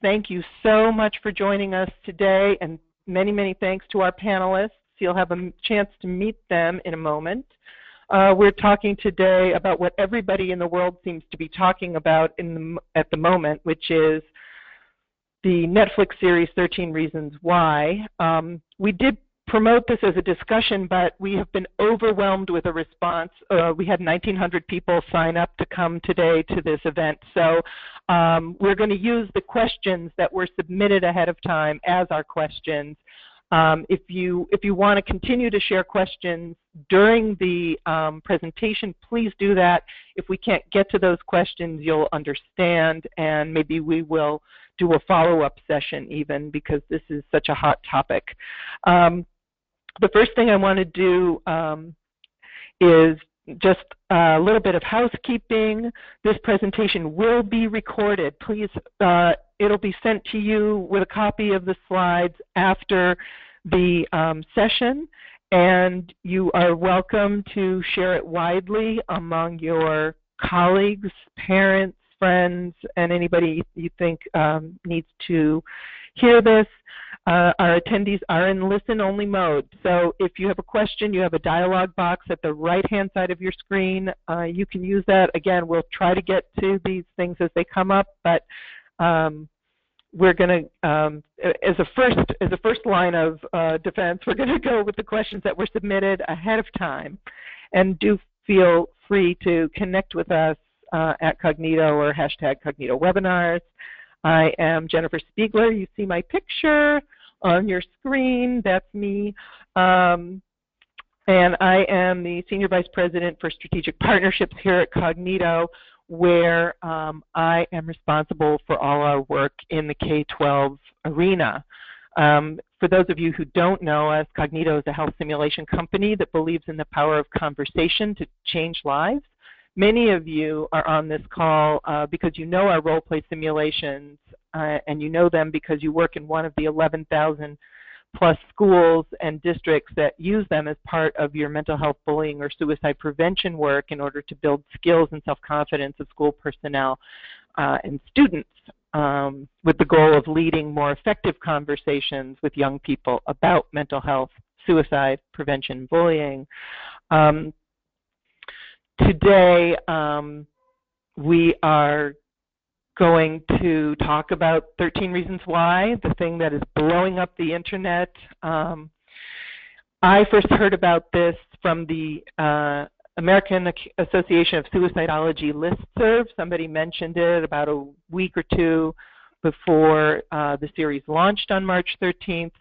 Thank you so much for joining us today, and many, many thanks to our panelists. You'll have a chance to meet them in a moment. We're talking today about what everybody in the world seems to be talking about at the moment, which is the Netflix series 13 Reasons Why. We did promote this as a discussion, but we have been overwhelmed with a response. We had 1,900 people sign up to come today to this event. So we're going to use the questions that were submitted ahead of time as our questions. If you want to continue to share questions during the presentation, please do that. If we can't get to those questions, you'll understand, and maybe we will do a follow-up session even, because this is such a hot topic. The first thing I want to do is just a little bit of housekeeping. This presentation will be recorded. Please, it'll be sent to you with a copy of the slides after the session, and you are welcome to share it widely among your colleagues, parents, friends, and anybody you think needs to hear this. Our attendees are in listen-only mode, so if you have a question, you have a dialog box at the right-hand side of your screen. You can use that. Again, we'll try to get to these things as they come up, but we're going to, as a first line of defense, we're going to go with the questions that were submitted ahead of time, and do feel free to connect with us at Kognito or #CognitoWebinars. I am Jennifer Spiegler. You see my picture on your screen. That's me. And I am the Senior Vice President for Strategic Partnerships here at Kognito, where I am responsible for all our work in the K-12 arena. For those of you who don't know us, Kognito is a health simulation company that believes in the power of conversation to change lives. Many of you are on this call because you know our role-play simulations, and you know them because you work in one of the 11,000 plus schools and districts that use them as part of your mental health, bullying, or suicide prevention work in order to build skills and self-confidence of school personnel and students, with the goal of leading more effective conversations with young people about mental health, suicide prevention, bullying. Today, we are going to talk about 13 Reasons Why, the thing that is blowing up the internet. I first heard about this from the American Association of Suicidology listserv. Somebody mentioned it about a week or two before the series launched on March 13th.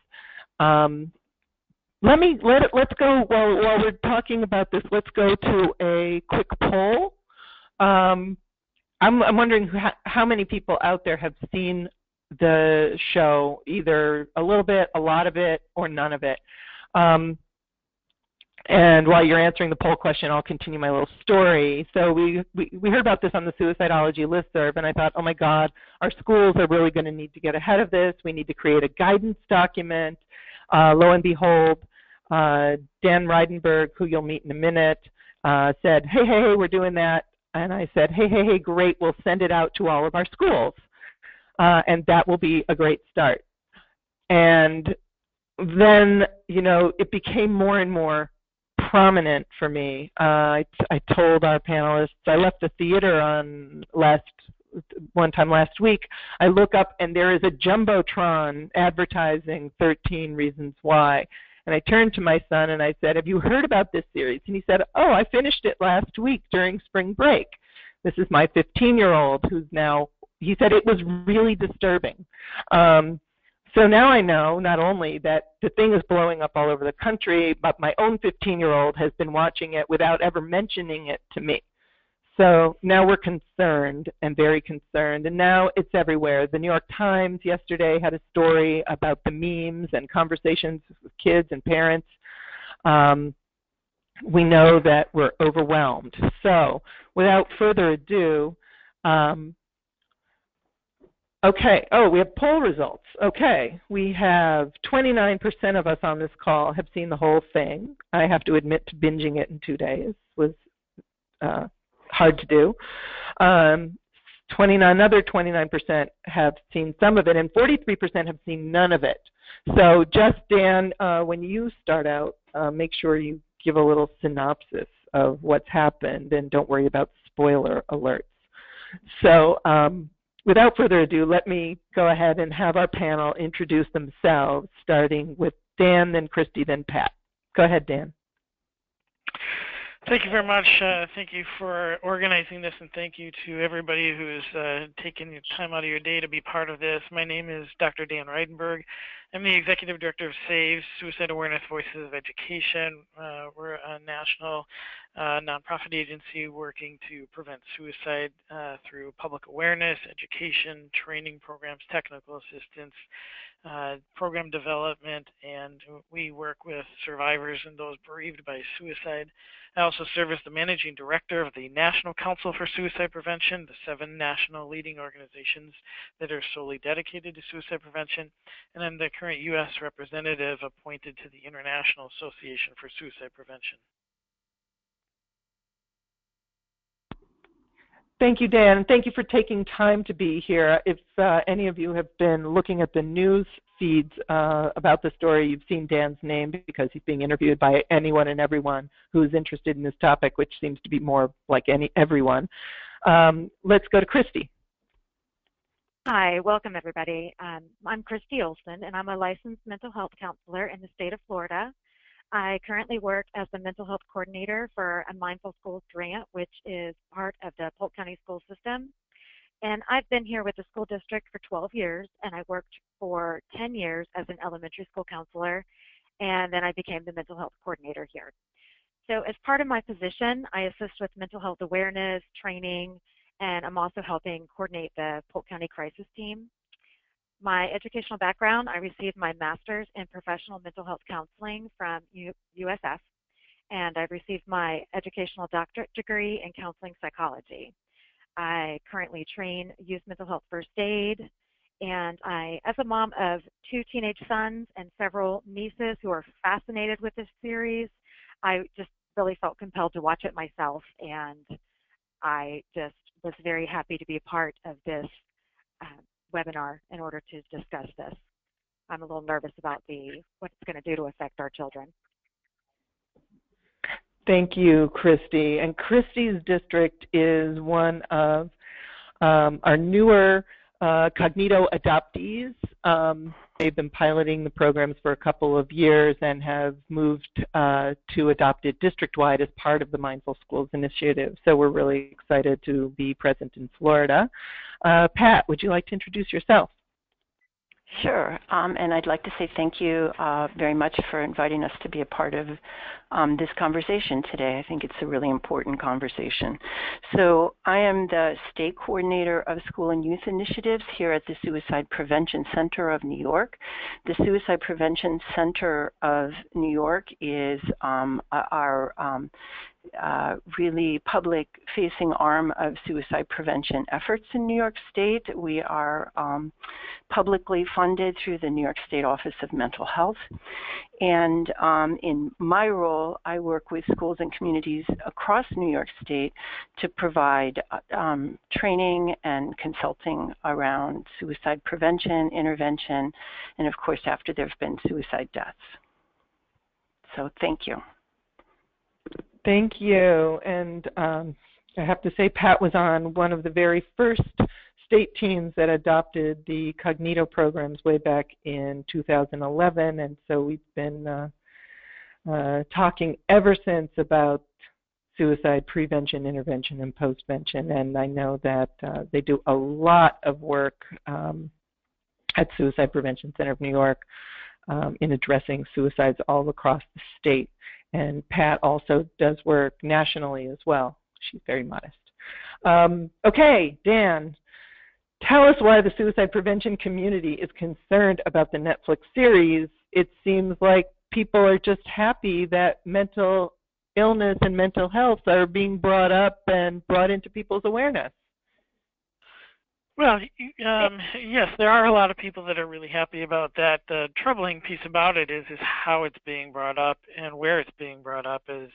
Let's go, while we're talking about this, let's go to a quick poll. I'm wondering how many people out there have seen the show, either a little bit, a lot of it, or none of it. And while you're answering the poll question, I'll continue my little story. So we heard about this on the Suicidology listserv, and I thought, oh my God, our schools are really going to need to get ahead of this. We need to create a guidance document. Lo and behold, Dan Reidenberg, who you'll meet in a minute, said, hey, we're doing that. And I said, hey, great, we'll send it out to all of our schools. And that will be a great start. And then, you know, it became more and more prominent for me. I told our panelists, I left the theater one time last week. I look up and there is a Jumbotron advertising 13 Reasons Why. And I turned to my son and I said, have you heard about this series? And he said, oh, I finished it last week during spring break. This is my 15-year-old who's now, he said it was really disturbing. So now I know not only that the thing is blowing up all over the country, but my own 15-year-old has been watching it without ever mentioning it to me. So now we're concerned, and very concerned, and now it's everywhere. The New York Times yesterday had a story about the memes and conversations with kids and parents. We know that we're overwhelmed. So without further ado, okay, we have poll results. Okay, we have 29% of us on this call have seen the whole thing. I have to admit to binging it in 2 days was hard to do. another 29% have seen some of it, and 43% have seen none of it. So just, Dan, when you start out, make sure you give a little synopsis of what's happened, and don't worry about spoiler alerts. So without further ado, let me go ahead and have our panel introduce themselves, starting with Dan, then Christy, then Pat. Go ahead, Dan. Thank you very much. Thank you for organizing this, and thank you to everybody who has taken time out of your day to be part of this. My name is Dr. Dan Reidenberg. I'm the Executive Director of SAVE, Suicide Awareness Voices of Education. We're a national nonprofit agency working to prevent suicide through public awareness, education, training programs, technical assistance, program development, and we work with survivors and those bereaved by suicide. I also serve as the Managing Director of the National Council for Suicide Prevention, the 7 national leading organizations that are solely dedicated to suicide prevention, and I'm the current U.S. representative appointed to the International Association for Suicide Prevention. Thank you, Dan. Thank you for taking time to be here. If any of you have been looking at the news feeds about the story, you've seen Dan's name because he's being interviewed by anyone and everyone who's interested in this topic, which seems to be more like everyone. Let's go to Christy. Hi, welcome everybody. I'm Christy Olson, and I'm a licensed mental health counselor in the state of Florida. I currently work as the mental health coordinator for a Mindful Schools grant, which is part of the Polk County school system. And I've been here with the school district for 12 years, and I worked for 10 years as an elementary school counselor, and then I became the mental health coordinator here. So as part of my position, I assist with mental health awareness, training, and I'm also helping coordinate the Polk County crisis team. My educational background, I received my master's in professional mental health counseling from USF, and I received my educational doctorate degree in counseling psychology. I currently train youth mental health first aid, and as a mom of 2 teenage sons and several nieces who are fascinated with this series, I just really felt compelled to watch it myself, and I just was very happy to be a part of this webinar in order to discuss this. I'm a little nervous about what it's going to do to affect our children. Thank you, Christy. And Christy's district is one of our newer Kognito adoptees. They've been piloting the programs for a couple of years and have moved to adopt it district-wide as part of the Mindful Schools initiative. So we're really excited to be present in Florida. Pat, would you like to introduce yourself? Sure, and I'd like to say thank you very much for inviting us to be a part of this conversation today. I think it's a really important conversation. So I am the State Coordinator of School and Youth Initiatives here at the Suicide Prevention Center of New York. The Suicide Prevention Center of New York is our really public-facing arm of suicide prevention efforts in New York State. We are publicly funded through the New York State Office of Mental Health. And in my role, I work with schools and communities across New York State to provide training and consulting around suicide prevention, intervention, and of course after there have been suicide deaths. So thank you. Thank you. And I have to say, Pat was on one of the very first state teams that adopted the Kognito programs way back in 2011. And so we've been talking ever since about suicide prevention, intervention, and postvention. And I know that they do a lot of work at Suicide Prevention Center of New York in addressing suicides all across the state. And Pat also does work nationally as well. She's very modest. Okay, Dan, tell us why the suicide prevention community is concerned about the Netflix series. It seems like people are just happy that mental illness and mental health are being brought up and brought into people's awareness. Well, yes, there are a lot of people that are really happy about that. The troubling piece about it is how it's being brought up and where it's being brought up. As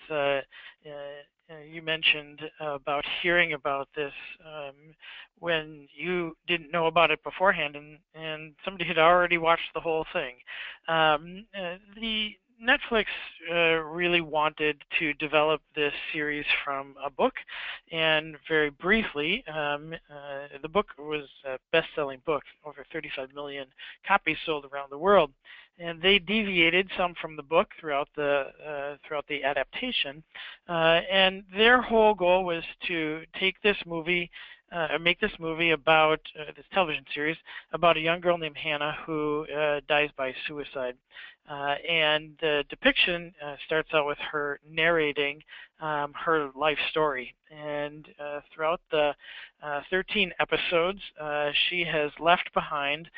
you mentioned about hearing about this when you didn't know about it beforehand, and somebody had already watched the whole thing. The Netflix really wanted to develop this series from a book, and very briefly, the book was a best-selling book, over 35 million copies sold around the world, and they deviated some from the book throughout the adaptation, and their whole goal was to take this movie, make this movie about this television series about a young girl named Hannah who dies by suicide. And the depiction starts out with her narrating her life story. And throughout the 13 episodes, she has left behind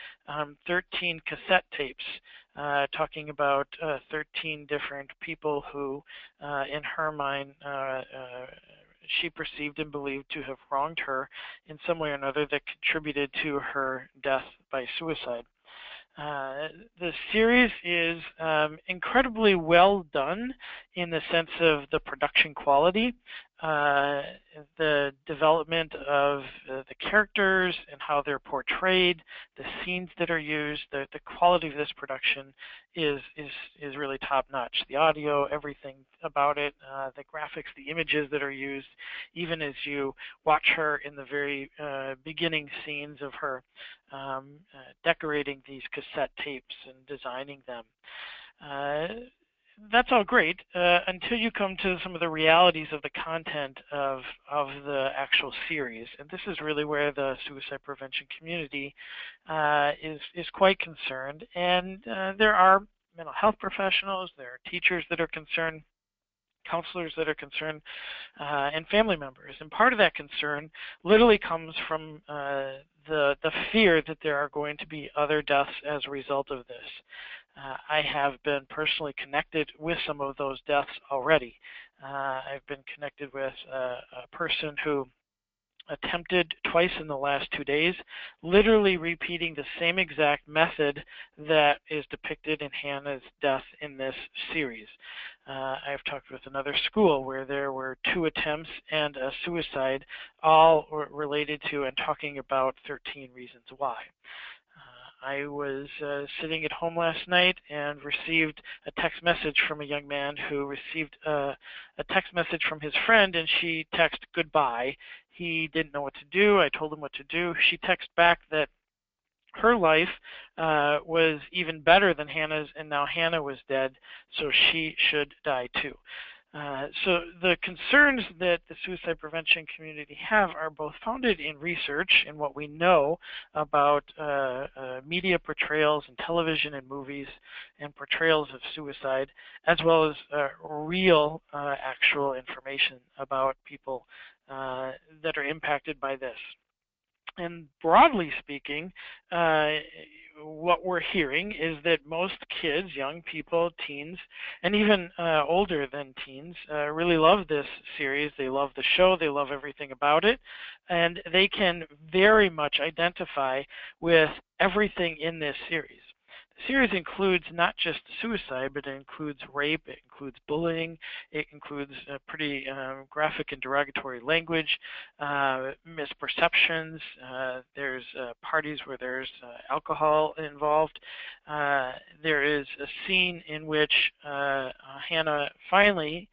13 cassette tapes talking about 13 different people who, in her mind, she perceived and believed to have wronged her in some way or another that contributed to her death by suicide. The series is incredibly well done in the sense of the production quality, the development of the characters and how they're portrayed, the scenes that are used. The quality of this production is really top notch. The audio, everything about it, the graphics, the images that are used, even as you watch her in the very beginning scenes of her decorating these cassette tapes and designing them. That's all great until you come to some of the realities of the content of the actual series. And this is really where the suicide prevention community is quite concerned. And there are mental health professionals, there are teachers that are concerned, counselors that are concerned, and family members. And part of that concern literally comes from the fear that there are going to be other deaths as a result of this. I have been personally connected with some of those deaths already. I've been connected with a person who attempted twice in the last 2 days, literally repeating the same exact method that is depicted in Hannah's death in this series. I've talked with another school where there were 2 attempts and a suicide, all related to and talking about 13 reasons why. I was sitting at home last night and received a text message from a young man who received a text message from his friend, and she texted goodbye. He didn't know what to do. I told him what to do. She texted back that her life was even better than Hannah's, and now Hannah was dead, so she should die too. So the concerns that the suicide prevention community have are both founded in research and what we know about media portrayals in television and movies and portrayals of suicide, as well as real actual information about people that are impacted by this. And broadly speaking, what we're hearing is that most kids, young people, teens, and even older than teens really love this series. They love the show. They love everything about it. And they can very much identify with everything in this series. The series includes not just suicide, but it includes rape, it includes bullying, it includes pretty graphic and derogatory language, misperceptions, there's parties where there's alcohol involved. There is a scene in which Hannah finally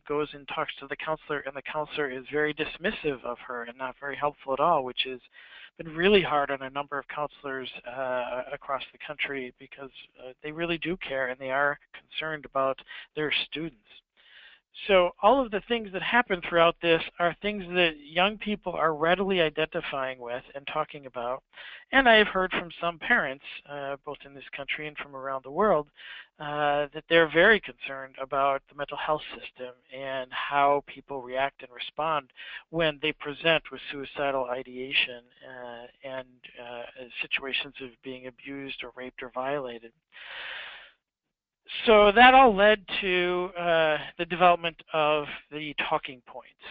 goes and talks to the counselor, and the counselor is very dismissive of her and not very helpful at all, which is been really hard on a number of counselors across the country because they really do care and they are concerned about their students. So all of the things that happen throughout this are things that young people are readily identifying with and talking about. And I have heard from some parents, both in this country and from around the world, that they're very concerned about the mental health system and how people react and respond when they present with suicidal ideation and situations of being abused or raped or violated. So that all led to the development of the talking points.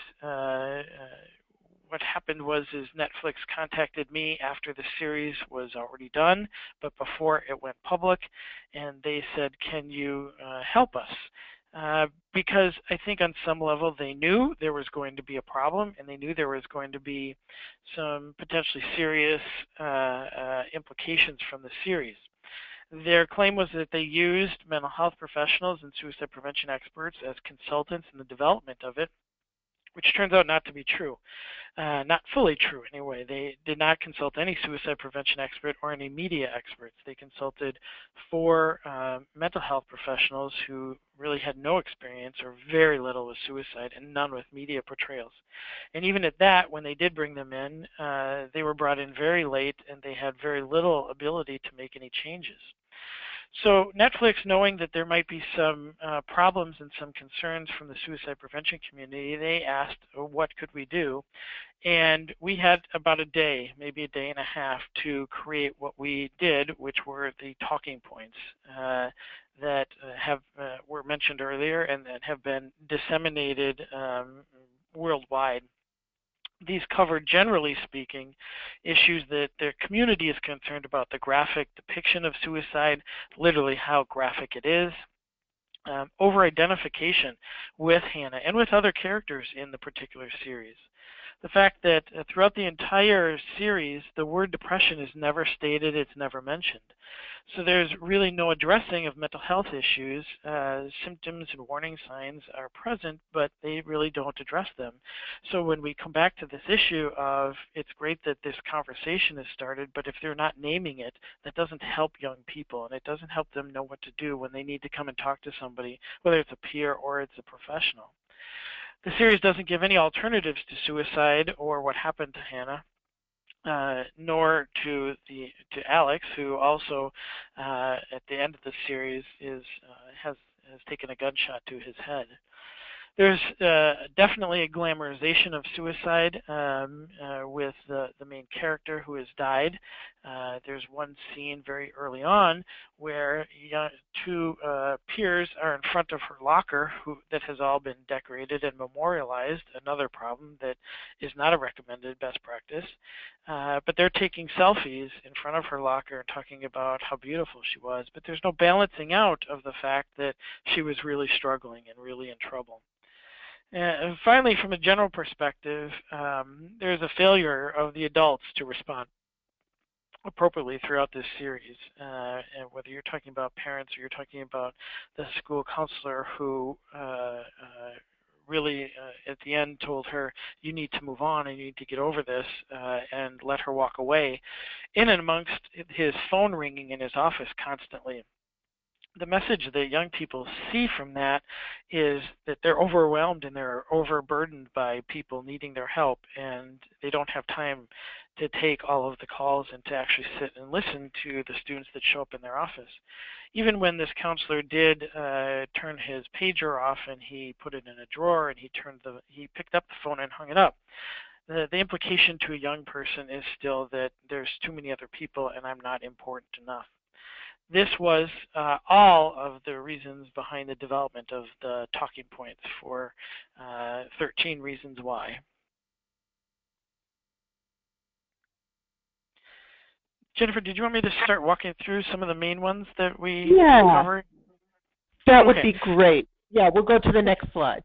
What happened was Netflix contacted me after the series was already done, but before it went public, and they said, "Can you help us?" because I think on some level they knew there was going to be a problem, and they knew there was going to be some potentially serious implications from the series. Their claim was that they used mental health professionals and suicide prevention experts as consultants in the development of it, which turns out not to be true. Not fully true anyway. They did not consult any suicide prevention expert or any media experts. They consulted 4 mental health professionals who really had no experience or very little with suicide and none with media portrayals. And even at that, when they did bring them in, they were brought in very late and they had very little ability to make any changes. So Netflix, knowing that there might be some problems and some concerns from the suicide prevention community, they asked, what could we do? And we had about a day, maybe a day and a half, to create what we did, which were the talking points that were mentioned earlier and that have been disseminated worldwide. These cover, generally speaking, issues that the community is concerned about: the graphic depiction of suicide, literally how graphic it is, over-identification with Hannah and with other characters in the particular series. The fact that throughout the entire series, the word depression is never stated, it's never mentioned. So there's really no addressing of mental health issues. Symptoms and warning signs are present, but they really don't address them. So when we come back to this issue of, it's great that this conversation has started, but if they're not naming it, that doesn't help young people, and it doesn't help them know what to do when they need to come and talk to somebody, whether it's a peer or it's a professional. The series doesn't give any alternatives to suicide or what happened to Hannah, nor to Alex, who also at the end of the series has taken a gunshot to his head. There's definitely a glamorization of suicide with the main character who has died. There's one scene very early on where 2 peers are in front of her locker that has all been decorated and memorialized, another problem that is not a recommended best practice. But they're taking selfies in front of her locker and talking about how beautiful she was, but there's no balancing out of the fact that she was really struggling and really in trouble. And finally, from a general perspective, there's a failure of the adults to respond appropriately throughout this series. And whether you're talking about parents or you're talking about the school counselor who really at the end told her, you need to move on and you need to get over this, and let her walk away, in and amongst his phone ringing in his office constantly. The message that young people see from that is that they're overwhelmed and they're overburdened by people needing their help, and they don't have time to take all of the calls and to actually sit and listen to the students that show up in their office. Even when this counselor did turn his pager off and he put it in a drawer and he picked up the phone and hung it up, the implication to a young person is still that there's too many other people and I'm not important enough. This was all of the reasons behind the development of the talking points for 13 Reasons Why. Jennifer, did you want me to start walking through some of the main ones that we covered? That would be great. Yeah, we'll go to the next slide.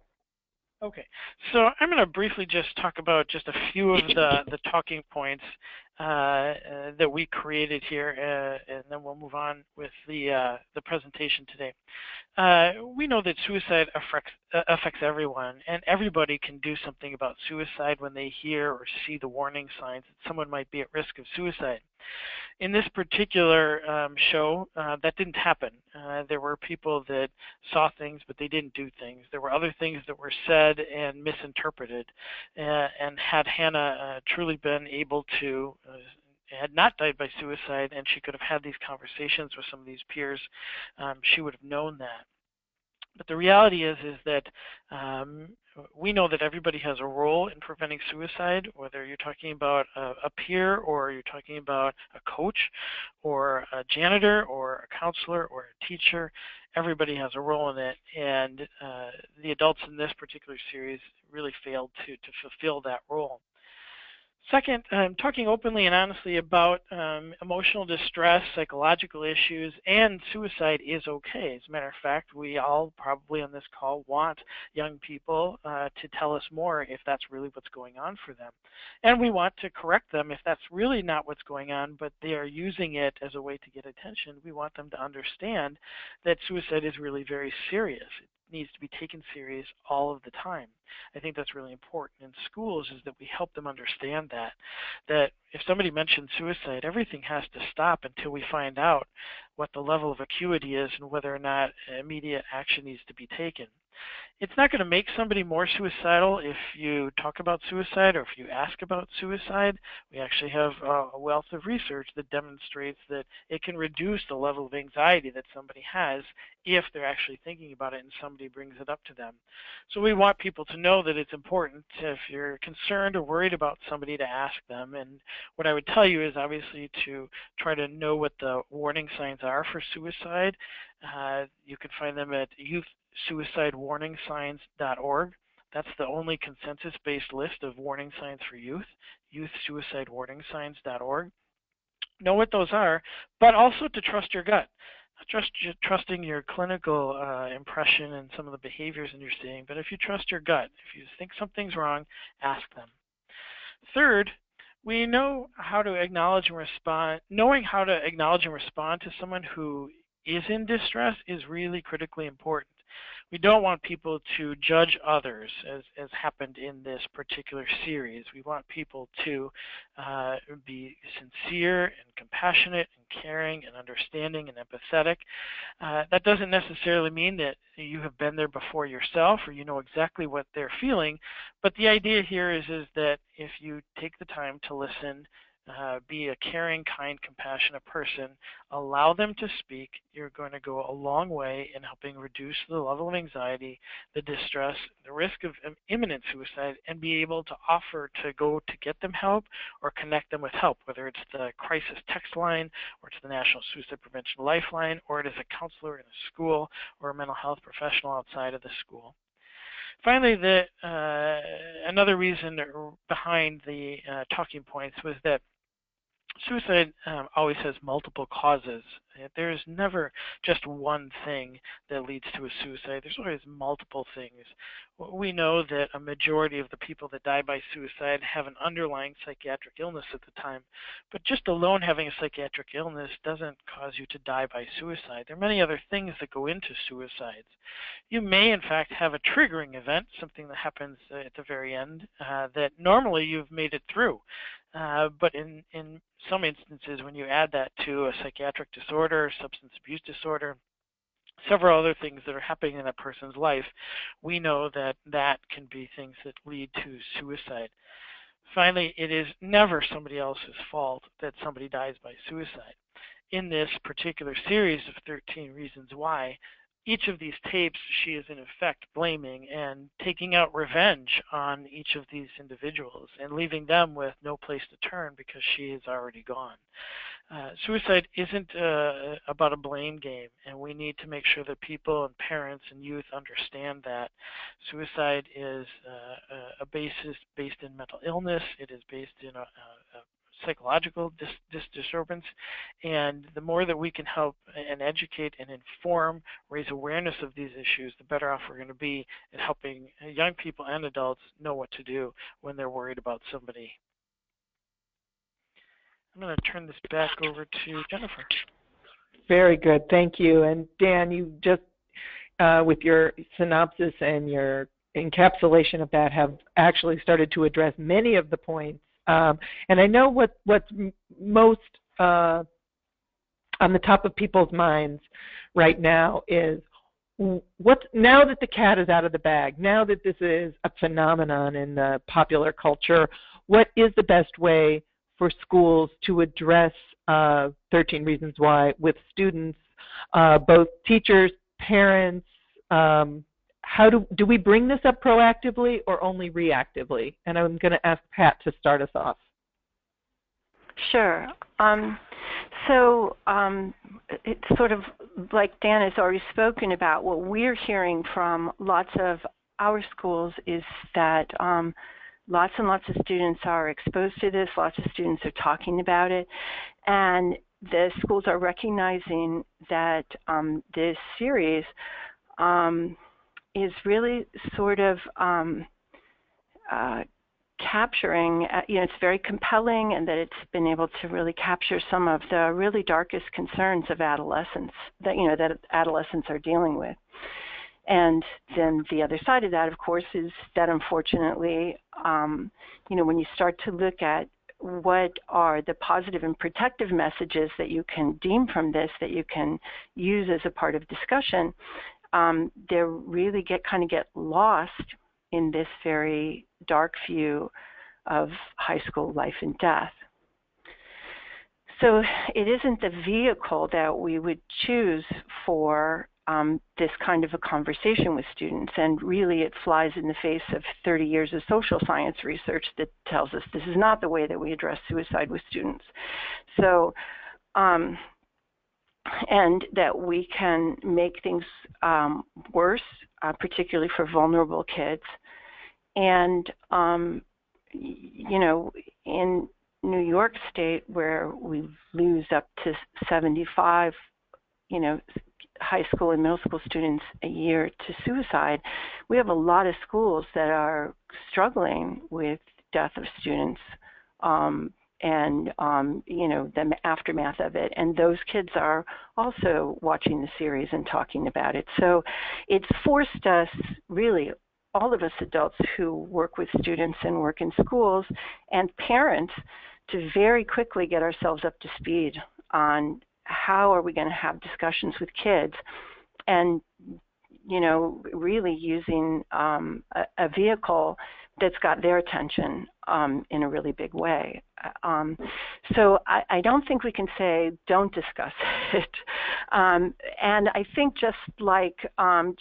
Okay, so I'm going to briefly just talk about just a few of the talking points that we created here, and then we'll move on with the presentation today. We know that suicide affects everyone, and everybody can do something about suicide when they hear or see the warning signs that someone might be at risk of suicide. In this particular show, that didn't happen. There were people that saw things, but they didn't do things. There were other things that were said and misinterpreted. And had Hannah truly been able to, had not died by suicide, and she could have had these conversations with some of these peers, she would have known that. But the reality is that we know that everybody has a role in preventing suicide, whether you're talking about a peer or you're talking about a coach or a janitor or a counselor or a teacher. Everybody has a role in it, and the adults in this particular series really failed to fulfill that role. Second, talking openly and honestly about emotional distress, psychological issues, and suicide is okay. As a matter of fact, we all probably on this call want young people to tell us more if that's really what's going on for them. And we want to correct them if that's really not what's going on, but they are using it as a way to get attention. We want them to understand that suicide is really very serious. It needs to be taken serious all of the time. I think that's really important in schools, is that we help them understand that if somebody mentions suicide, everything has to stop until we find out what the level of acuity is and whether or not immediate action needs to be taken. It's not going to make somebody more suicidal if you talk about suicide or if you ask about suicide. We actually have a wealth of research that demonstrates that it can reduce the level of anxiety that somebody has if they're actually thinking about it and somebody brings it up to them. So we want people to know that it's important, if you're concerned or worried about somebody, to ask them. And what I would tell you is obviously to try to know what the warning signs are for suicide. You can find them at youthsuicidewarningsigns.org. That's the only consensus-based list of warning signs for youth, youthsuicidewarningsigns.org. Know what those are, but also to trust your gut. Not trusting your clinical impression and some of the behaviors that you're seeing, but if you trust your gut, if you think something's wrong, ask them. Third, we know how to acknowledge and respond. Knowing how to acknowledge and respond to someone who is in distress is really critically important. We don't want people to judge others, as happened in this particular series. We want people to be sincere and compassionate and caring and understanding and empathetic. That doesn't necessarily mean that you have been there before yourself or you know exactly what they're feeling, but the idea here is that if you take the time to listen, be a caring, kind, compassionate person, allow them to speak, you're going to go a long way in helping reduce the level of anxiety, the distress, the risk of imminent suicide, and be able to offer to go to get them help or connect them with help, whether it's the crisis text line or it's the National Suicide Prevention Lifeline, or it is a counselor in a school or a mental health professional outside of the school. Finally, another reason behind the talking points was that suicide always has multiple causes. There's never just one thing that leads to a suicide. There's always multiple things. We know that a majority of the people that die by suicide have an underlying psychiatric illness at the time, but just alone having a psychiatric illness doesn't cause you to die by suicide. There are many other things that go into suicides. You may, in fact, have a triggering event, something that happens at the very end, that normally you've made it through. But in some instances, when you add that to a psychiatric disorder, substance abuse disorder, several other things that are happening in that person's life, we know that that can be things that lead to suicide. Finally, it is never somebody else's fault that somebody dies by suicide. In this particular series of 13 Reasons Why, each of these tapes, she is in effect blaming and taking out revenge on each of these individuals and leaving them with no place to turn because she is already gone. Suicide isn't about a blame game, and we need to make sure that people and parents and youth understand that. Suicide is a basis based in mental illness. It is based in a psychological disturbance, and the more that we can help and educate and inform, raise awareness of these issues, the better off we're going to be at helping young people and adults know what to do when they're worried about somebody. I'm going to turn this back over to Jennifer. Very good, thank you. And Dan, you just, with your synopsis and your encapsulation of that, have actually started to address many of the points. And I know what's most on the top of people's minds right now is now that the cat is out of the bag, now that this is a phenomenon in the popular culture, what is the best way for schools to address 13 Reasons Why with students, both teachers, parents? How do we bring this up proactively or only reactively? And I'm going to ask Pat to start us off. Sure. It's sort of like Dan has already spoken about. What we're hearing from lots of our schools is that lots and lots of students are exposed to this, lots of students are talking about it, and the schools are recognizing that this series is really sort of capturing, it's very compelling, and that it's been able to really capture some of the really darkest concerns of adolescents that, that adolescents are dealing with. And then the other side of that, of course, is that unfortunately, when you start to look at what are the positive and protective messages that you can deem from this, that you can use as a part of discussion, they really get lost in this very dark view of high school life and death. So it isn't the vehicle that we would choose for this kind of a conversation with students, and really it flies in the face of 30 years of social science research that tells us this is not the way that we address suicide with students. So, and that we can make things worse, particularly for vulnerable kids. And, in New York State, where we lose up to 75, high school and middle school students a year to suicide, we have a lot of schools that are struggling with death of students and the aftermath of it. And those kids are also watching the series and talking about it. So it's forced us, really, all of us adults who work with students and work in schools and parents, to very quickly get ourselves up to speed on how are we going to have discussions with kids, and really using a vehicle that's got their attention in a really big way. So I don't think we can say don't discuss it. And I think, just like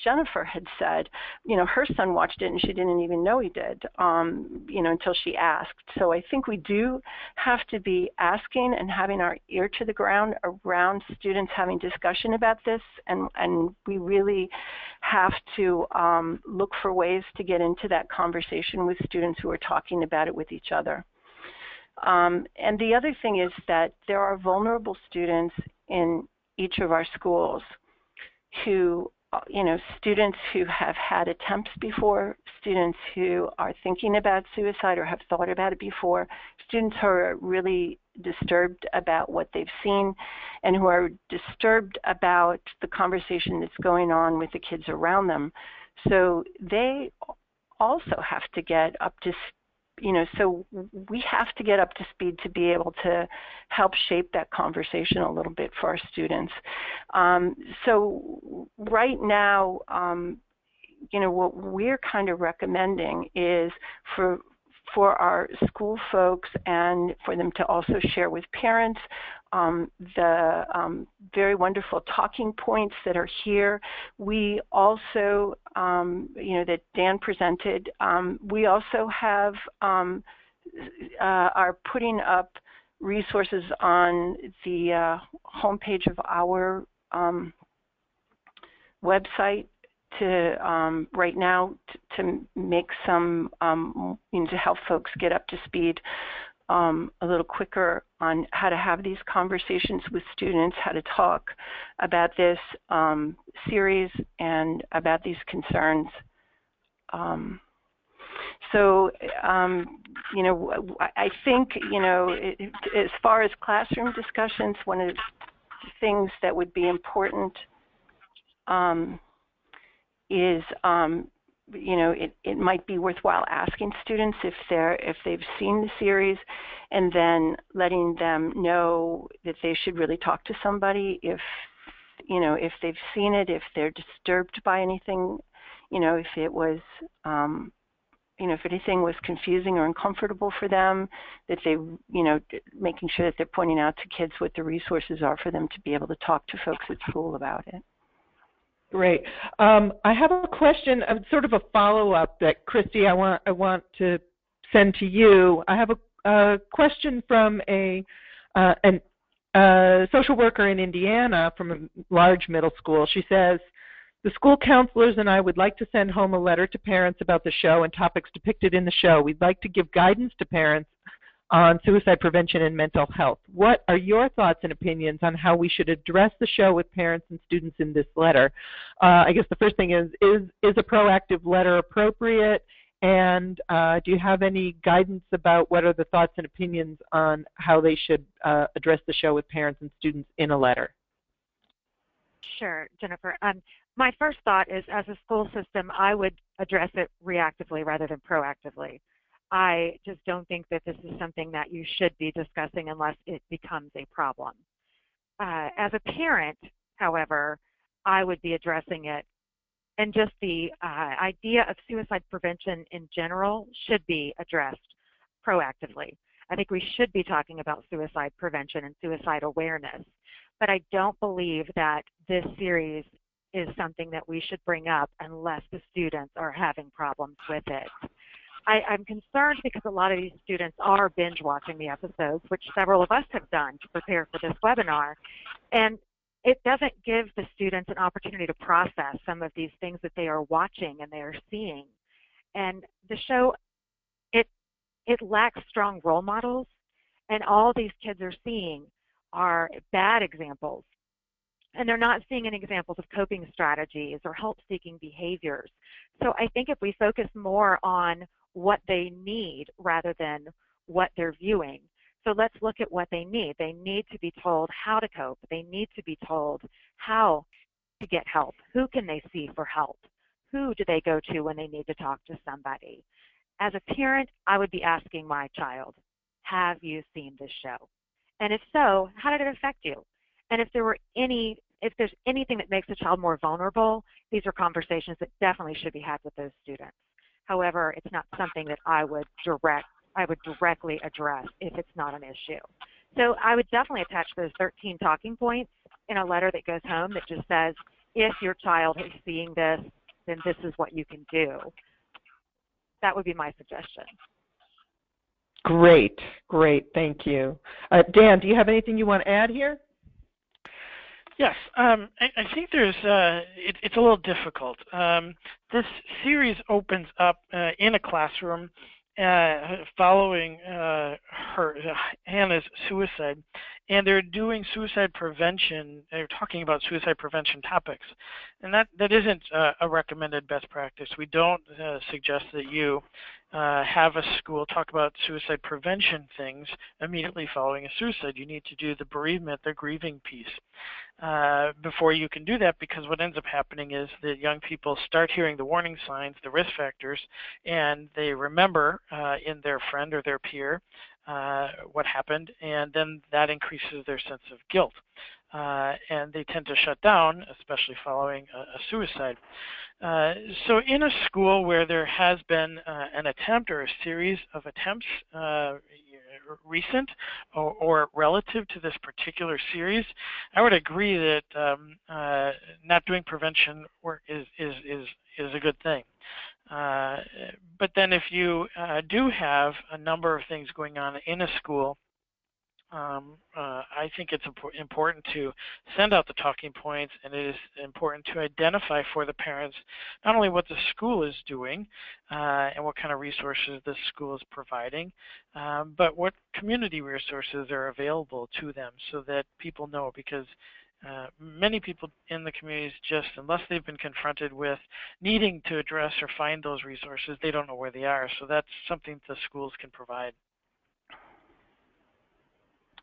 Jennifer had said, her son watched it and she didn't even know he did, until she asked. So I think we do have to be asking and having our ear to the ground around students having discussion about this, and we really have to look for ways to get into that conversation with students who are talking about it with each other. And the other thing is that there are vulnerable students in each of our schools who, students who have had attempts before, students who are thinking about suicide or have thought about it before, students who are really disturbed about what they've seen, and who are disturbed about the conversation that's going on with the kids around them. So they also have to get up to so we have to get up to speed to be able to help shape that conversation a little bit for our students. So right now, what we're kind of recommending is for our school folks, and for them to also share with parents, the very wonderful talking points that are here. We also, that Dan presented, we also have, are putting up resources on the homepage of our website to right now to make some, to help folks get up to speed a little quicker on how to have these conversations with students, how to talk about this series and about these concerns. So, I think, as far as classroom discussions, one of the things that would be important is, it might be worthwhile asking students if they've seen the series, and then letting them know that they should really talk to somebody if they've seen it, if they're disturbed by anything, if it was, if anything was confusing or uncomfortable for them, that they, making sure that they're pointing out to kids what the resources are for them to be able to talk to folks at school about it. Great. I have a question, sort of a follow-up that, Christy, I want to send to you. I have a question from a social worker in Indiana from a large middle school. She says, The school counselors and I would like to send home a letter to parents about the show and topics depicted in the show. We'd like to give guidance to parents on suicide prevention and mental health. What are your thoughts and opinions on how we should address the show with parents and students in this letter? I guess the first thing is a proactive letter appropriate? And do you have any guidance about what are the thoughts and opinions on how they should address the show with parents and students in a letter? Sure, Jennifer. My first thought is, as a school system, I would address it reactively rather than proactively. I just don't think that this is something that you should be discussing unless it becomes a problem. As a parent, however, I would be addressing it, and just the idea of suicide prevention in general should be addressed proactively. I think we should be talking about suicide prevention and suicide awareness, but I don't believe that this series is something that we should bring up unless the students are having problems with it. I'm concerned because a lot of these students are binge watching the episodes, which several of us have done to prepare for this webinar, and it doesn't give the students an opportunity to process some of these things that they are watching and they are seeing. And the show, it lacks strong role models, and all these kids are seeing are bad examples. And they're not seeing any examples of coping strategies or help-seeking behaviors. So I think if we focus more on what they need rather than what they're viewing. So let's look at what they need. They need to be told how to cope. They need to be told how to get help. Who can they see for help? Who do they go to when they need to talk to somebody? As a parent, I would be asking my child, have you seen this show? And if so, how did it affect you? And if there's anything that makes a child more vulnerable, these are conversations that definitely should be had with those students. However, it's not something that I would directly address if it's not an issue. So I would definitely attach those 13 talking points in a letter that goes home that just says, if your child is seeing this, then this is what you can do. That would be my suggestion. Great, great, thank you. Dan, do you have anything you want to add here? Yes, I think there's, it's a little difficult. This series opens up in a classroom following Hannah's suicide, and they're doing suicide prevention. They're talking about suicide prevention topics, and that isn't a recommended best practice. We don't suggest that you have a school talk about suicide prevention things immediately following a suicide. You need to do the bereavement, the grieving piece before you can do that, because what ends up happening is that young people start hearing the warning signs, the risk factors, and they remember in their friend or their peer what happened, and then that increases their sense of guilt. And they tend to shut down, especially following a suicide. So in a school where there has been an attempt or a series of attempts recent or relative to this particular series, I would agree that not doing prevention work is a good thing. But then if you do have a number of things going on in a school, I think it's important to send out the talking points, and it is important to identify for the parents not only what the school is doing and what kind of resources the school is providing, but what community resources are available to them so that people know, because many people in the communities, just unless they've been confronted with needing to address or find those resources, they don't know where they are. So that's something the schools can provide.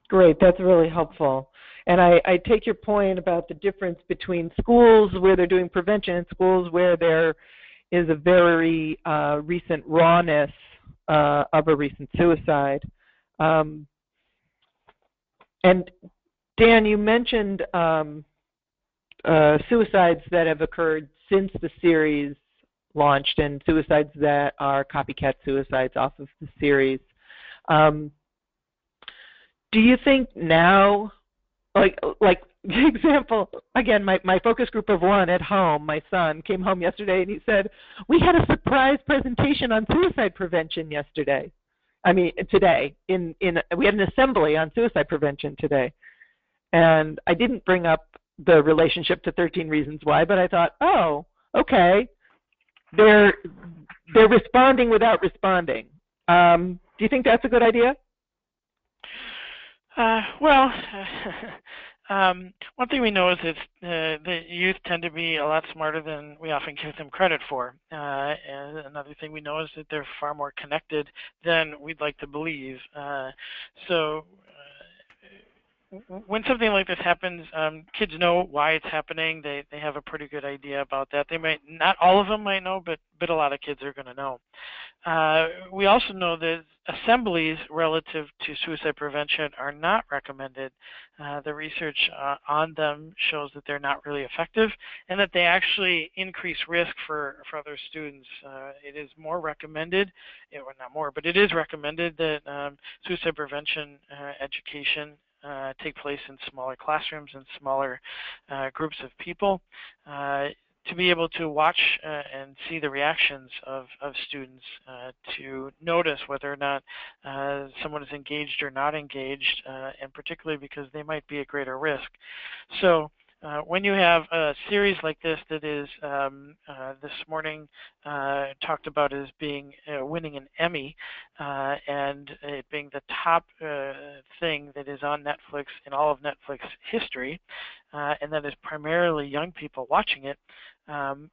Great, that's really helpful. And I take your point about the difference between schools where they're doing prevention and schools where there is a very recent rawness of a recent suicide. And Dan, you mentioned suicides that have occurred since the series launched and suicides that are copycat suicides off of the series. Do you think now, like example, again, my focus group of one at home, my son came home yesterday and he said, we had a surprise presentation on suicide prevention yesterday. I mean, today, we had an assembly on suicide prevention today. And I didn't bring up the relationship to 13 Reasons Why, but I thought, oh, okay, they're responding without responding. Do you think that's a good idea? Well, one thing we know is that youth tend to be a lot smarter than we often give them credit for. And another thing we know is that they're far more connected than we'd like to believe. So when something like this happens, kids know why it's happening. They have a pretty good idea about that. They might not all of them might know, but a lot of kids are going to know. We also know that assemblies relative to suicide prevention are not recommended. The research on them shows that they're not really effective and that they actually increase risk for other students. It is more recommended, well, not more, but it is recommended that suicide prevention education take place in smaller classrooms and smaller groups of people to be able to watch and see the reactions of students, to notice whether or not someone is engaged or not engaged, and particularly because they might be at greater risk. So when you have a series like this that is this morning talked about as being winning an Emmy and it being the top thing that is on Netflix in all of Netflix history, and that is primarily young people watching it,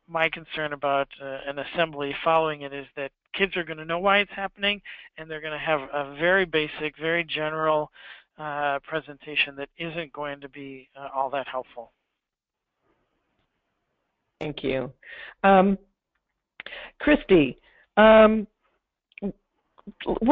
my concern about an assembly following it is that kids are going to know why it's happening, and they're going to have a very basic, very general presentation that isn't going to be all that helpful. Thank you. Christy, what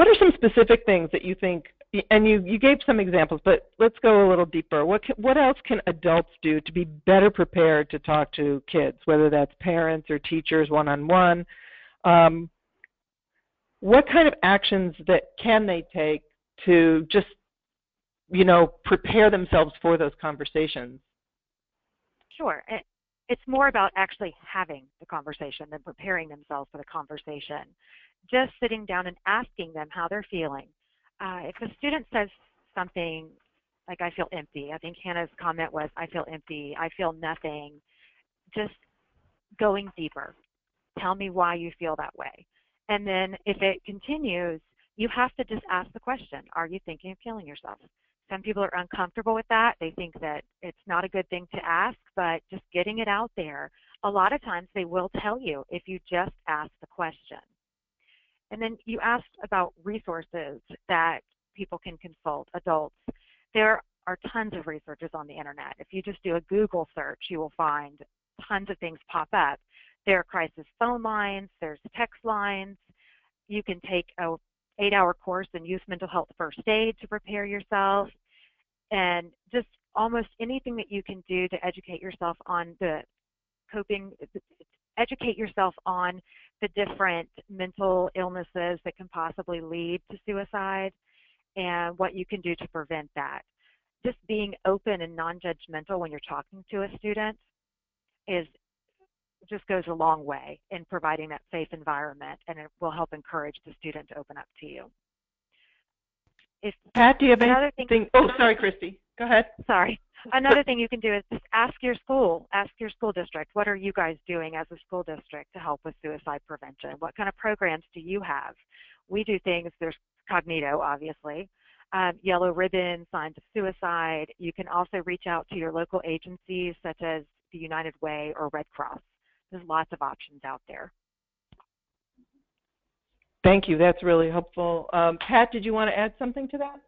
are some specific things that you think, and you gave some examples, but let's go a little deeper. What else can adults do to be better prepared to talk to kids, whether that's parents or teachers one-on-one? What kind of actions can they take to just, prepare themselves for those conversations? Sure. It's more about actually having the conversation than preparing themselves for the conversation. Just sitting down and asking them how they're feeling. If a student says something like, I feel empty, I think Hannah's comment was, I feel empty, I feel nothing, just going deeper. Tell me why you feel that way. And then if it continues, you have to just ask the question, are you thinking of killing yourself? Some people are uncomfortable with that. They think that it's not a good thing to ask, but just getting it out there, a lot of times they will tell you if you just ask the question. And then you asked about resources that people can consult, adults. There are tons of resources on the internet. If you just do a Google search, you will find tons of things pop up. There are crisis phone lines, there's text lines. You can take a 8-hour course in youth mental health first aid to prepare yourself, and just almost anything that you can do to educate yourself on the educate yourself on the different mental illnesses that can possibly lead to suicide and what you can do to prevent that. Just being open and non-judgmental when you're talking to a student just goes a long way in providing that safe environment, and it will help encourage the student to open up to you. Pat, do you have anything? Oh, sorry, Christy. Go ahead. Sorry. Another thing you can do is just ask your school district, what are you guys doing as a school district to help with suicide prevention? What kind of programs do you have? We do things, there's Kognito, obviously, Yellow Ribbon, Signs of Suicide. You can also reach out to your local agencies such as the United Way or Red Cross. There's lots of options out there. Thank you. That's really helpful. Pat, did you want to add something to that?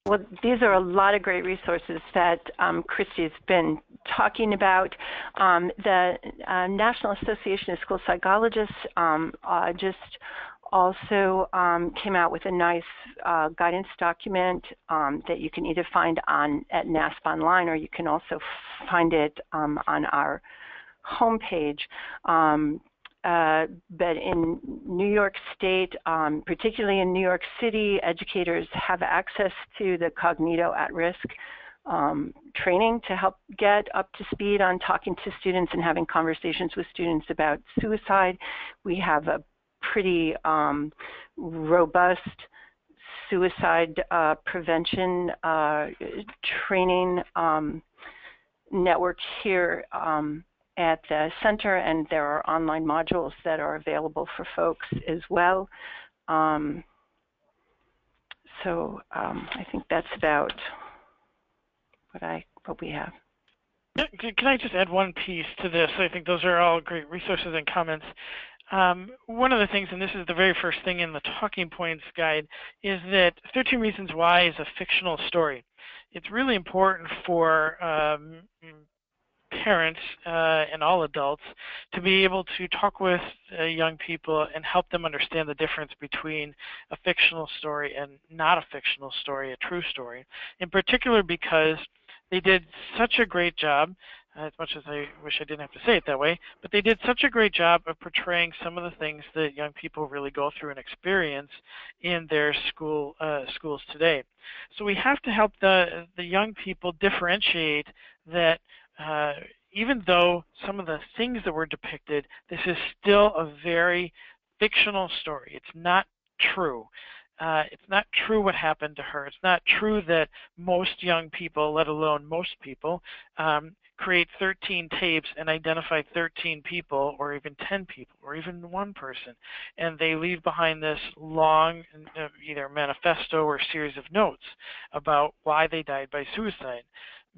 Well, these are a lot of great resources that Christy has been talking about. The National Association of School Psychologists just also came out with a nice guidance document that you can either find at NASP online, or you can also find it on our homepage. But in New York State, particularly in New York City, educators have access to the Kognito at-risk training to help get up to speed on talking to students and having conversations with students about suicide. We have a pretty robust suicide prevention training networked here at the center, and there are online modules that are available for folks as well. So I think that's about what we have. Can I just add one piece to this? I think those are all great resources and comments. One of the things, and this is the very first thing in the Talking Points guide, is that 13 Reasons Why is a fictional story. It's really important for parents and all adults to be able to talk with young people and help them understand the difference between a fictional story and not a fictional story, a true story. In particular because they did such a great job, as much as I wish I didn't have to say it that way, but they did such a great job of portraying some of the things that young people really go through and experience in their schools today. So we have to help the young people differentiate that even though some of the things that were depicted, this is still a very fictional story. It's not true. It's not true what happened to her. It's not true that most young people, let alone most people, create 13 tapes and identify 13 people or even 10 people or even one person. And they leave behind this long either manifesto or series of notes about why they died by suicide.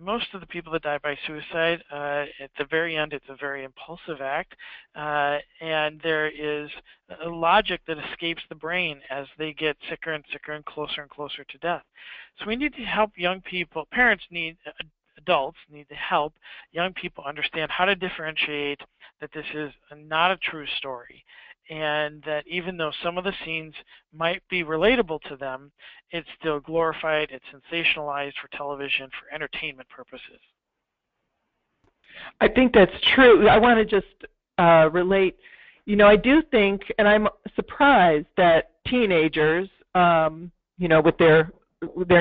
Most of the people that die by suicide, at the very end, it's a very impulsive act, and there is a logic that escapes the brain as they get sicker and sicker and closer to death. So we need to help young people, adults need to help young people understand how to differentiate that this is not a true story, and that even though some of the scenes might be relatable to them, it's still glorified, it's sensationalized for television, for entertainment purposes. I think that's true. I want to just relate. You know, I do think, and I'm surprised that teenagers, you know, with their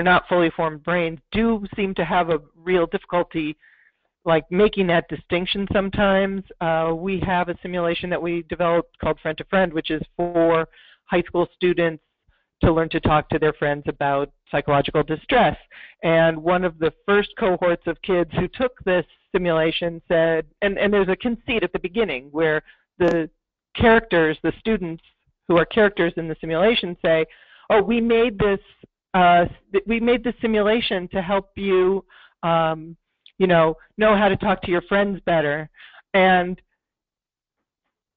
not fully formed brains, do seem to have a real difficulty like making that distinction sometimes. We have a simulation that we developed called Friend to Friend, which is for high school students to learn to talk to their friends about psychological distress. And one of the first cohorts of kids who took this simulation said, and there's a conceit at the beginning where the characters, the students who are characters in the simulation say, oh, we made this simulation to help you you know how to talk to your friends better. And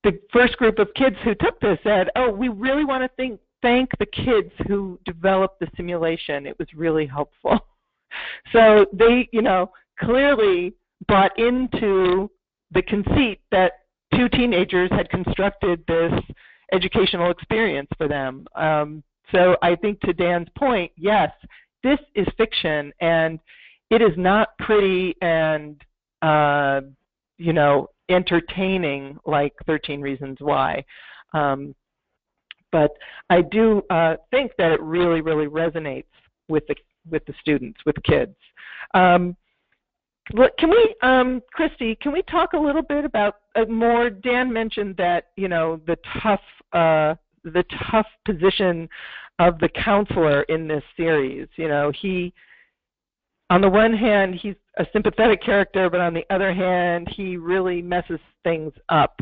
the first group of kids who took this said, oh, we really want to thank the kids who developed the simulation. It was really helpful. So they, you know, clearly bought into the conceit that two teenagers had constructed this educational experience for them. So I think to Dan's point, yes, this is fiction, and it is not pretty and, you know, entertaining like 13 Reasons Why. But I do think that it really, really resonates with the students, with kids. Can we, Christy, can we talk a little bit about more? Dan mentioned that, you know, the tough position of the counselor in this series. You know, on the one hand, he's a sympathetic character, but on the other hand, he really messes things up.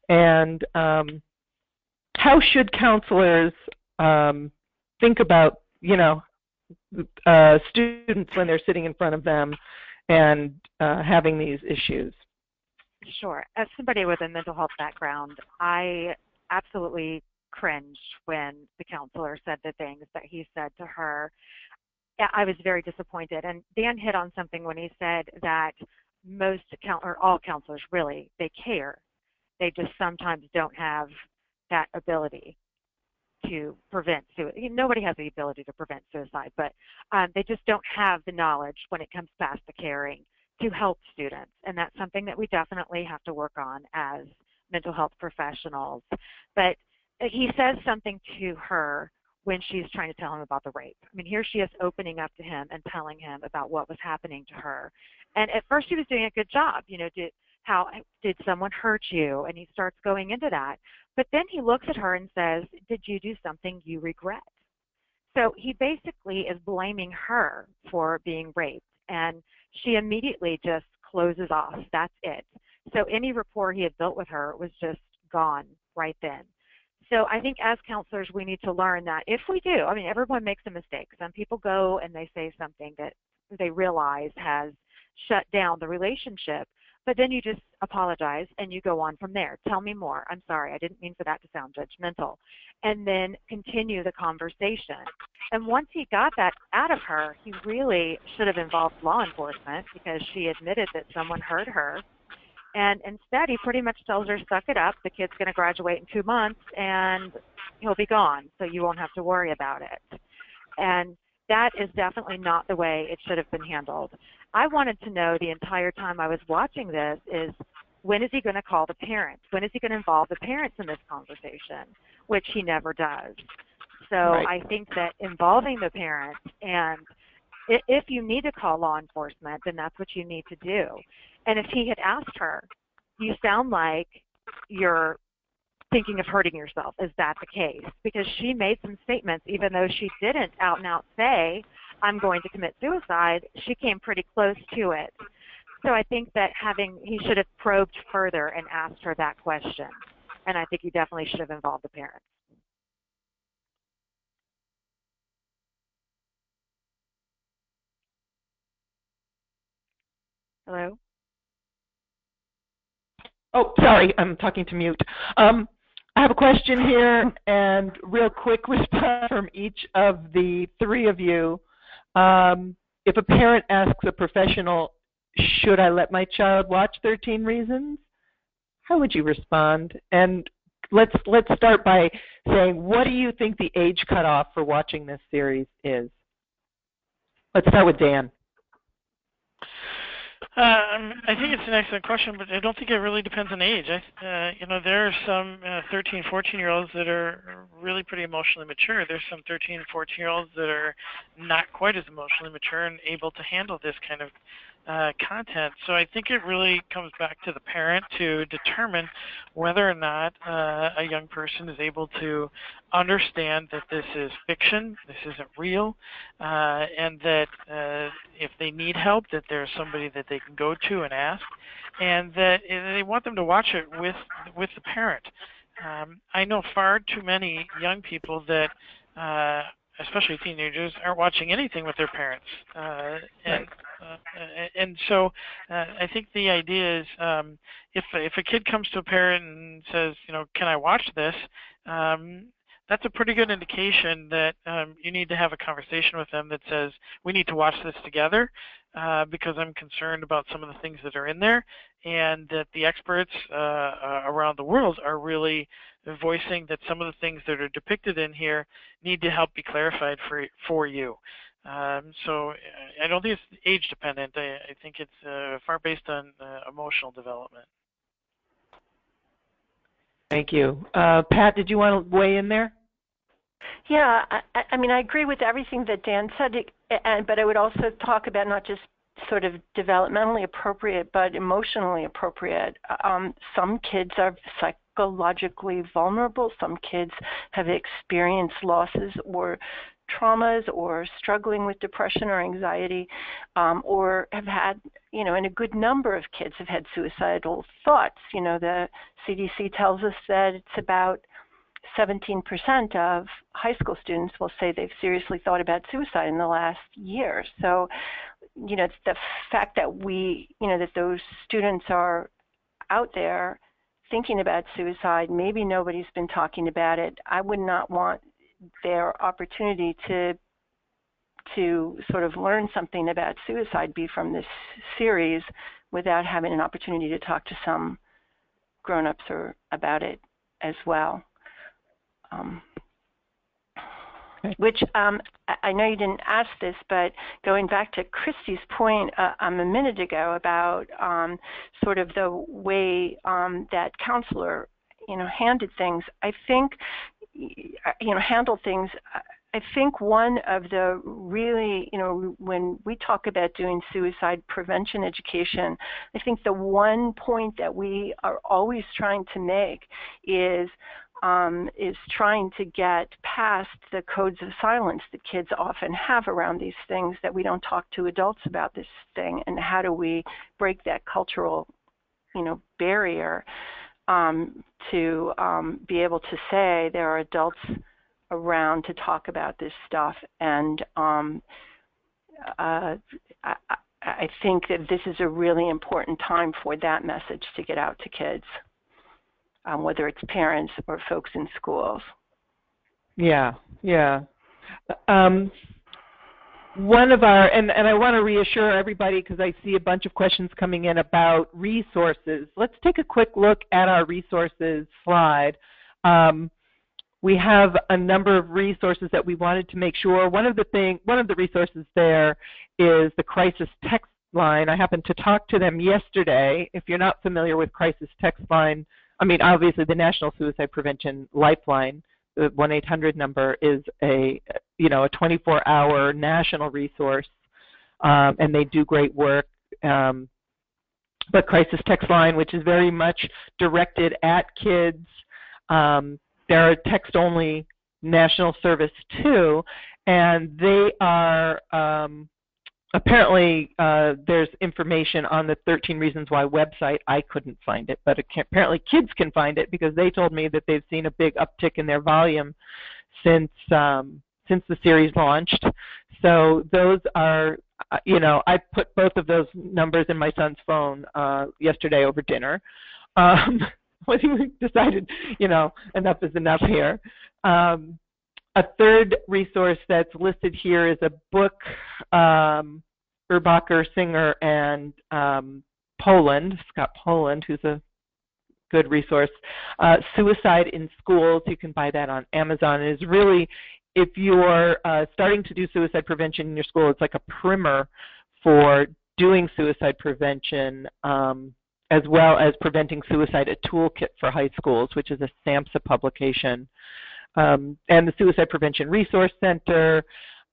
And how should counselors think about, you know, students when they're sitting in front of them and having these issues? Sure. As somebody with a mental health background, I absolutely cringed when the counselor said the things that he said to her. I was very disappointed. And Dan hit on something when he said that all counselors really, they care. They just sometimes don't have that ability to prevent suicide. Nobody has the ability to prevent suicide, but they just don't have the knowledge when it comes past the caring to help students. And that's something that we definitely have to work on as mental health professionals. But he says something to her when she's trying to tell him about the rape. I mean, here she is opening up to him and telling him about what was happening to her. And at first she was doing a good job. You know, did someone hurt you? And he starts going into that. But then he looks at her and says, did you do something you regret? So he basically is blaming her for being raped. And she immediately just closes off. That's it. So any rapport he had built with her was just gone right then. So I think as counselors, we need to learn that if we do, I mean, everyone makes a mistake. Some people go and they say something that they realize has shut down the relationship, but then you just apologize and you go on from there. Tell me more. I'm sorry. I didn't mean for that to sound judgmental. And then continue the conversation. And once he got that out of her, he really should have involved law enforcement because she admitted that someone hurt her. And instead, he pretty much tells her, suck it up. The kid's going to graduate in 2 months, and he'll be gone, so you won't have to worry about it. And that is definitely not the way it should have been handled. I wanted to know the entire time I was watching this is, when is he going to call the parents? When is he going to involve the parents in this conversation, which he never does. So I think that involving the parents, and if you need to call law enforcement, then that's what you need to do. And if he had asked her, you sound like you're thinking of hurting yourself. Is that the case? Because she made some statements, even though she didn't out and out say, I'm going to commit suicide, she came pretty close to it. So I think that he should have probed further and asked her that question. And I think he definitely should have involved the parents. Hello? Oh, sorry, I'm talking to mute. I have a question here, and real quick response from each of the three of you. If a parent asks a professional, should I let my child watch 13 Reasons? How would you respond? And let's start by saying, what do you think the age cutoff for watching this series is? Let's start with Dan. I think it's an excellent question, but I don't think it really depends on age. There are some 13, 14-year-olds that are really pretty emotionally mature. There's some 13 and 14-year-olds that are not quite as emotionally mature and able to handle this kind of content. So I think it really comes back to the parent to determine whether or not a young person is able to understand that this is fiction, this isn't real, and that if they need help, that there's somebody that they can go to and ask, and that they want them to watch it with the parent. I know far too many young people that especially teenagers, aren't watching anything with their parents. And so I think the idea is if a kid comes to a parent and says, can I watch this, that's a pretty good indication that you need to have a conversation with them that says, we need to watch this together because I'm concerned about some of the things that are in there, and that the experts around the world are really voicing that some of the things that are depicted in here need to help be clarified for you. So I don't think it's age dependent. I think it's far based on emotional development. Thank you. Pat, did you want to weigh in there? Yeah, I mean, I agree with everything that Dan said, but I would also talk about not just sort of developmentally appropriate, but emotionally appropriate. Some kids are psychologically vulnerable. Some kids have experienced losses or traumas or struggling with depression or anxiety, or have had, and a good number of kids have had suicidal thoughts. The CDC tells us that it's about 17% of high school students will say they've seriously thought about suicide in the last year. So, it's the fact that that those students are out there thinking about suicide, maybe nobody's been talking about it. I would not want their opportunity to sort of learn something about suicide be from this series without having an opportunity to talk to some grown-ups about it as well. Which I know you didn't ask this, but going back to Christy's point a minute ago about sort of the way that counselor, handled things, I think, handled things. I think one of the really, when we talk about doing suicide prevention education, I think the one point that we are always trying to make is is trying to get past the codes of silence that kids often have around these things, that we don't talk to adults about this thing, and how do we break that cultural, barrier to be able to say there are adults around to talk about this stuff. And I think that this is a really important time for that message to get out to kids, whether it's parents or folks in schools. Yeah. One of our, and I want to reassure everybody, because I see a bunch of questions coming in about resources. Let's take a quick look at our resources slide. We have a number of resources that we wanted to make sure. One of the resources there is the crisis text line. I happened to talk to them yesterday. If you're not familiar with crisis text line, obviously the National Suicide Prevention Lifeline, the 1-800 number, is a 24-hour national resource, and they do great work. But crisis text line, which is very much directed at kids, they're a text-only national service too, and they are apparently there's information on the 13 Reasons Why website. I couldn't find it, but apparently kids can find it, because they told me that they've seen a big uptick in their volume since the series launched. So those are, I put both of those numbers in my son's phone yesterday over dinner. When we decided, enough is enough here. A third resource that's listed here is a book, Urbacher, Singer, and Scott Poland, who's a good resource. Suicide in Schools, you can buy that on Amazon. It is really, if you're starting to do suicide prevention in your school, it's like a primer for doing suicide prevention, as well as Preventing Suicide, a toolkit for high schools, which is a SAMHSA publication. And the Suicide Prevention Resource Center,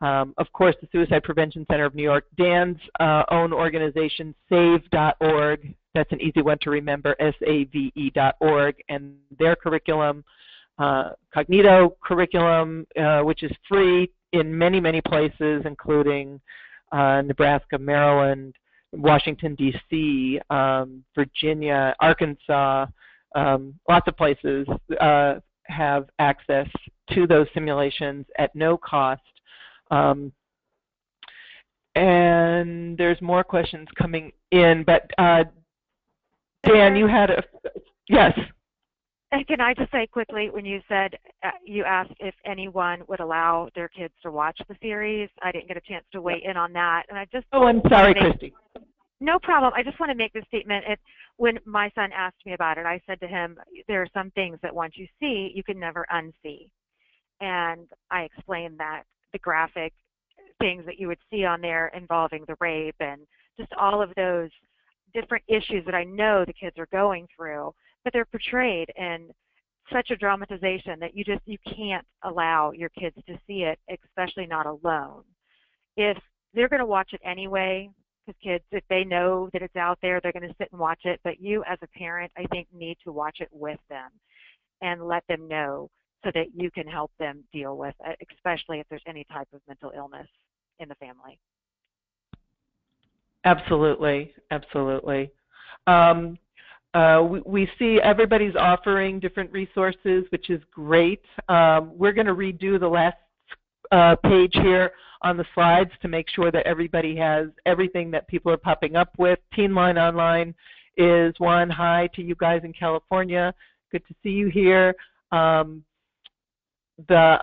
of course, the Suicide Prevention Center of New York, Dan's own organization, SAVE.org. That's an easy one to remember, SAVE.org, and their curriculum, Kognito curriculum, which is free in many, many places, including Nebraska, Maryland, Washington, D.C., Virginia, Arkansas. Lots of places have access to those simulations at no cost. And there's more questions coming in, but Dan, you had a, yes. And can I just say quickly, when you said, you asked if anyone would allow their kids to watch the series, I didn't get a chance to weigh in on that. And I just, oh, I'm sorry, Christy. No problem. I just want to make this statement. When my son asked me about it, I said to him, there are some things that once you see, you can never unsee. And I explained that the graphic things that you would see on there involving the rape and just all of those different issues that I know the kids are going through, but they're portrayed in such a dramatization that you can't allow your kids to see it, especially not alone. If they're going to watch it anyway, because kids, if they know that it's out there, they're going to sit and watch it, but you as a parent, I think, need to watch it with them and let them know so that you can help them deal with it, especially if there's any type of mental illness in the family. Absolutely, absolutely. We see everybody's offering different resources, which is great. We're going to redo the last page here on the slides to make sure that everybody has everything that people are popping up with. Teen Line Online is one. Hi to you guys in California. Good to see you here. The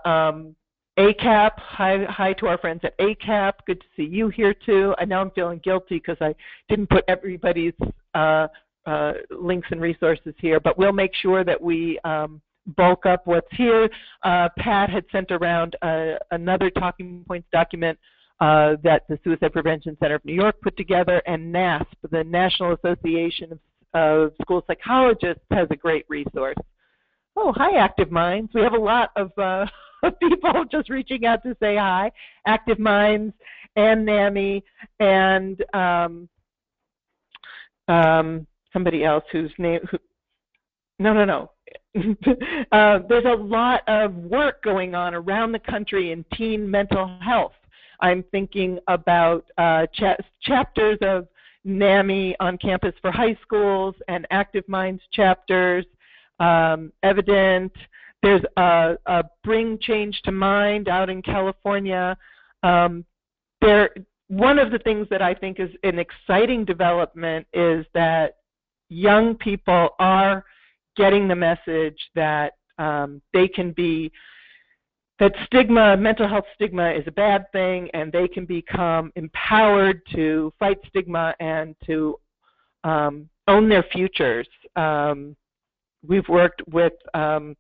ACAP, hi to our friends at ACAP. Good to see you here too. And now I'm feeling guilty because I didn't put everybody's links and resources here, but we'll make sure that we bulk up what's here. Pat had sent around another talking points document that the Suicide Prevention Center of New York put together, and NASP, the National Association of School Psychologists, has a great resource. Oh, hi, Active Minds. We have a lot of people just reaching out to say hi. Active Minds and NAMI and somebody else whose name, no. there's a lot of work going on around the country in teen mental health. I'm thinking about chapters of NAMI on campus for high schools and Active Minds chapters, Evident. There's a Bring Change to Mind out in California. One of the things that I think is an exciting development is that young people are getting the message that they can be, that stigma, mental health stigma is a bad thing, and they can become empowered to fight stigma and to own their futures. We've worked with a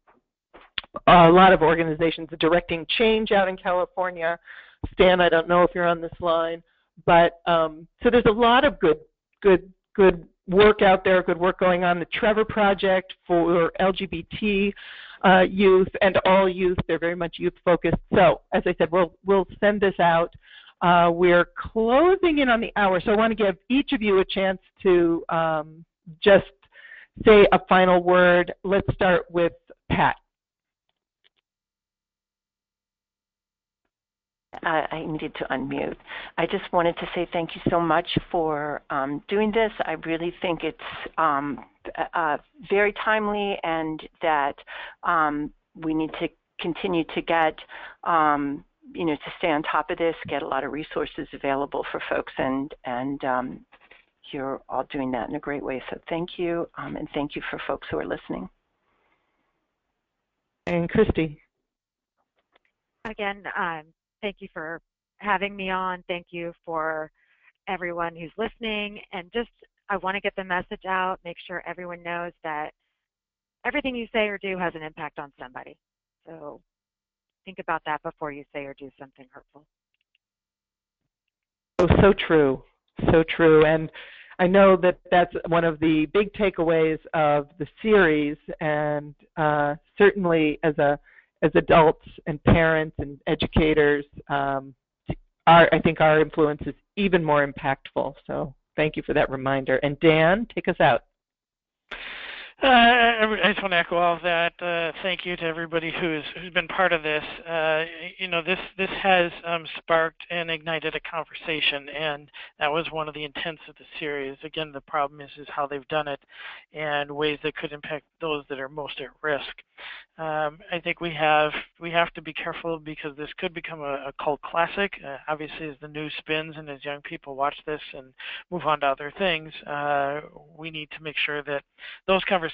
lot of organizations directing change out in California. Stan, I don't know if you're on this line, but so there's a lot of good work out there, good work going on. The Trevor Project for LGBT youth and all youth, they're very much youth focused. So as I said, we'll send this out. We're closing in on the hour, so I want to give each of you a chance to just say a final word. Let's start with Pat. I needed to unmute. I just wanted to say thank you so much for doing this. I really think it's very timely, and that we need to continue to get, to stay on top of this, get a lot of resources available for folks, and you're all doing that in a great way. So thank you, and thank you for folks who are listening. And Christy. Again, thank you for having me on. Thank you for everyone who's listening. And just, I want to get the message out, make sure everyone knows that everything you say or do has an impact on somebody. So think about that before you say or do something hurtful. Oh, so true. So true. And I know that that's one of the big takeaways of the series, and certainly as adults and parents and educators, I think our influence is even more impactful. So thank you for that reminder. And Dan, take us out. I just want to echo all of that. Thank you to everybody who's been part of this. This has sparked and ignited a conversation, and that was one of the intents of the series. Again, the problem is how they've done it, and ways that could impact those that are most at risk. I think we have to be careful, because this could become a cult classic. Obviously, as the news spins and as young people watch this and move on to other things, we need to make sure that those conversations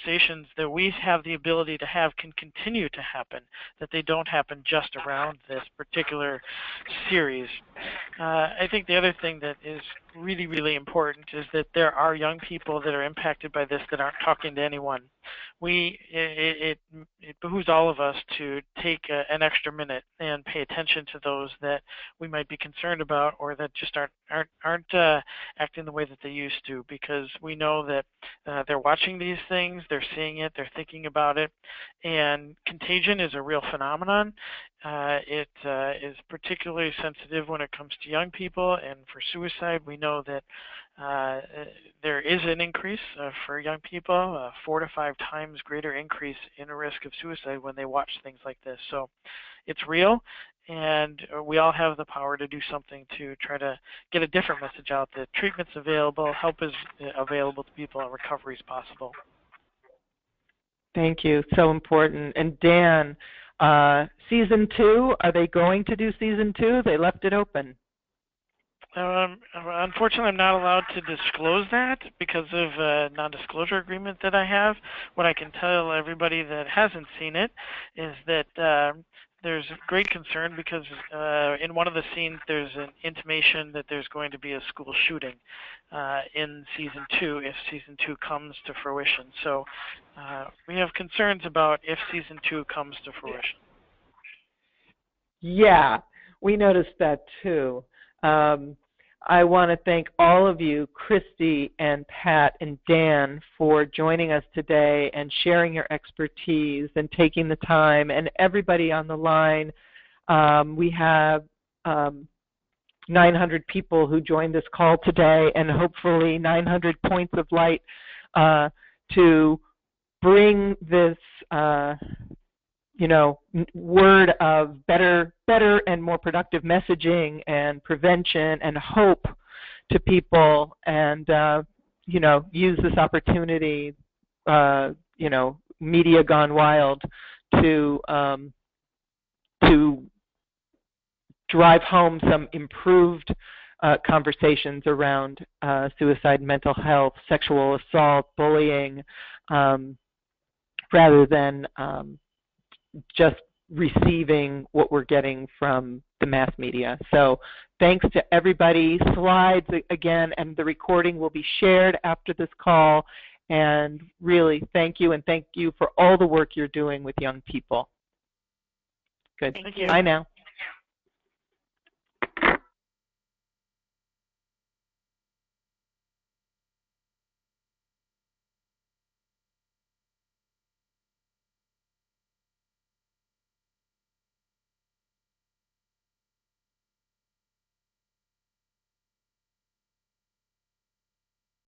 that we have the ability to have can continue to happen, that they don't happen just around this particular series. I think the other thing that is really, really important is that there are young people that are impacted by this that aren't talking to anyone. It behooves all of us to take an extra minute and pay attention to those that we might be concerned about, or that just aren't acting the way that they used to, because we know that they're watching these things, they're seeing it, they're thinking about it, and contagion is a real phenomenon. It is particularly sensitive when it comes to young people, and for suicide, we know that there is an increase for young people, 4 to 5 times greater increase in a risk of suicide when they watch things like this. So it's real, and we all have the power to do something to try to get a different message out, that treatment's available, help is available to people, and recovery is possible. Thank you. So important. And Dan, season 2, are they going to do season 2? They left it open. Unfortunately, I'm not allowed to disclose that because of a non-disclosure agreement that I have. What I can tell everybody that hasn't seen it is that there's great concern, because in one of the scenes there's an intimation that there's going to be a school shooting in season 2 if season 2 comes to fruition. So we have concerns about if season 2 comes to fruition. Yeah, we noticed that too. I want to thank all of you, Christy and Pat and Dan, for joining us today and sharing your expertise and taking the time, and everybody on the line. We have 900 people who joined this call today, and hopefully 900 points of light to bring this word of better and more productive messaging and prevention and hope to people, and use this opportunity, media gone wild, to drive home some improved conversations around suicide, mental health, sexual assault, bullying, rather than just receiving what we're getting from the mass media. So thanks to everybody. Slides, again, and the recording will be shared after this call. And really, thank you, and thank you for all the work you're doing with young people. Good. Thank you. Bye now.